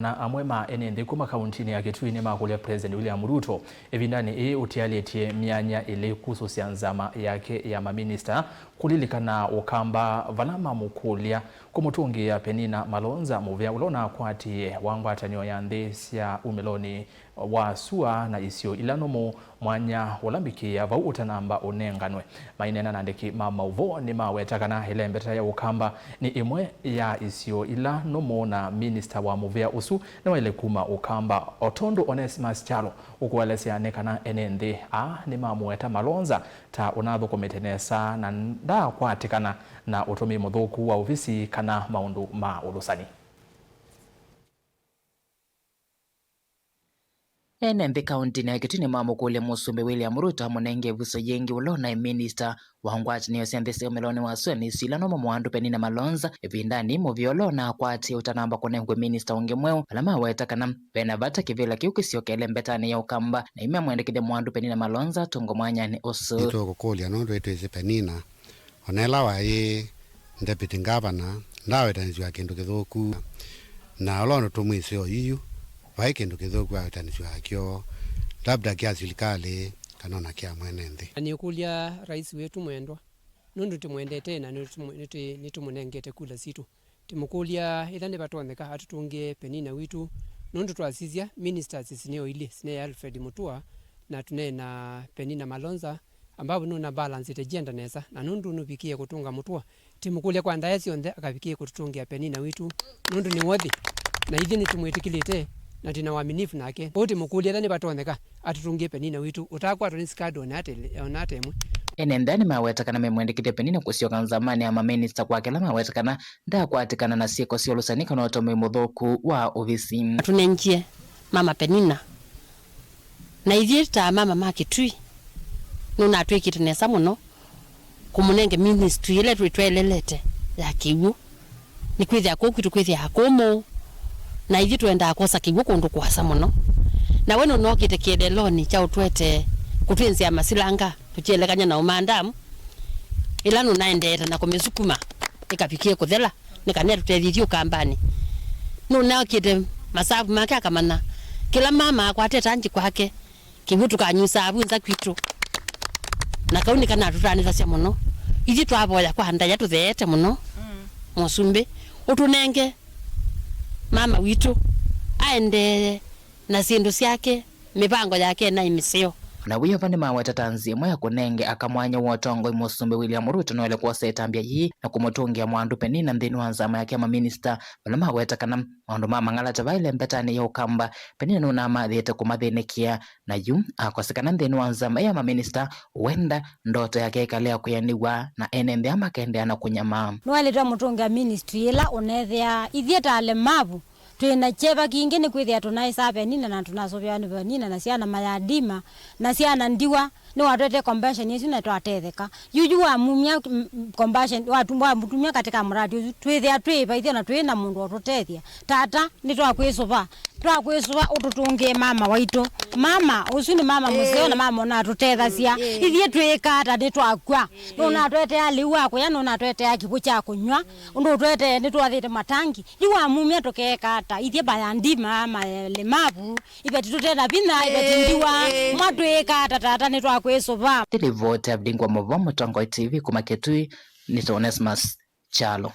Na amwema ene kuma kauntini ya Kitui ni makulia President William Ruto evindani utialietie mianya ile kuhusu nzama yake ya maminista kulilikana ukamba vanama mukulia kumutungia Penina Malonza muvya ulona kwati wangwatanio ya ndesya umeloni wa sua na isio ilanomo mwanya ulambikia vau utanamba unenganwe mainena nandeki mama uvo ni mawetakana hele mbeta ya ukamba ni imwe ya isio ilanomo na minister wa muvya usu na wale kuma ukamba Otondo Onesimus Chalo ukuwalesia nekana enende ni mamueta Malonza ta unadho kometenesa na nda kwatikana na utumi mudhuku wa ofisi kana maundu ma ulusani. Enende kauntini ya Kitui ni mamukule Musumbi William Ruto munenge vuso yengi ulona minister wangwati niyo sendese umeloni wasweni silano mwandu Penina Malonza evindani muvyolona kwati utanamba kunengwe minister ungemweu alama wetakana pena vata kivila kiukisio kele mbetani ya ukamba na ime mwendekide mwandu Penina Malonza tungo mwanya ni osu ito kukulia nondo ito isi Penina onela wa deputy governor ndawe tanizwa kindu kithuku na olono tumwisio hiyo vai kindu kithuku wa tanizwa kio labda kia serikali kanona kia mwenende ni kulia rais wetu mwendwa nundu tumwendete na nitumunengete kula situ timukulia ithande batoneka atutunge Penina witu nundu twasizia ministers sineo ile sine Alfred Mutua na tunena Penina Malonza ambapo nuna balance ite gender nesa na nundu nubikie kutunga Mutua timukulia kwa ndaesi onde akabikie kututungia Penina witu nundu ni wodi na hivi nitumwetikilite na tina waaminifu nake bote mukulia thani batoneka atutungie Penina witu utakwa toniskado onate mwe enendani mawetakana memwendekite Penina kusioka nzamani ama minister kwa kila mawetakana nda kwatikana na sieko sio lusanika na otomi mudhuku wa ofisi tunenjie mama Penina na ithita mama makitui nuna atwikite nesa muno kumunenge ministry ile twitwelelete ya kiwu ni kwithia kukwitu kwithia akomo na ithi twenda akosa kiwu kundu kwasa muno na weno nokite kiedeloni cha utwete kutwenzia masilanga tuchielekanya na umandamu ila nunaendeta na kumesukuma ikapikie kuthela nikane tutethithio kambani nunakite masabu make akamana kila mama akwateta nji kwake kivu tukanyusa abunza kwitu na kauni kana tutanisa cia muno ithi twaboya kwa ndaya tutheete muno Musumbi utunenge mama witu aende na sindu siake mipango yake na imisio na wiyo vani maweta tanzimwa ya kunenge akamwanya wotongo Musumbi William Ruto nwele kwa setambia hii na kumutungia mwandu Penina ndini wanzama yake ama minister wala maweta kana mwandu mama ngalata vaile mbetani ya ukamba Penina nuna madhiyete kumadhinekia na yu akosekana ndini wanzama ya ama minister wenda ndoto yake ikalea kuyaniwa na enende ama kende ana kunyama nwele tuwa mutungia ministry ila unethia ithieta alemavu twina cheva kingine kwithia tunaisa Penina na tunasobya ni Penina na siana mayadima na siana ndiwa ni watete convention yesu na twatetheka yuju wa mumya convention watumwa mutumya katika mradi twithia twiva ithia na twina mundu otutethia tata ni twakwisoba ututungie mama waitu mama usu ni mama museo na mama na tutethasia ithie twika ta ni twakwa nuna twete aliwa ko ya nuna twete akibu cha kunywa undu twete ni twathite matangi yuwa mumya tukeka ta ithie bayandima malemavu ibeti tutena bina ibeti ndiwa mwatwika tata ni twakwisoba tilivote abdingwa mavomo Tongo TV kuma Kitui ni Onesimus Chalo.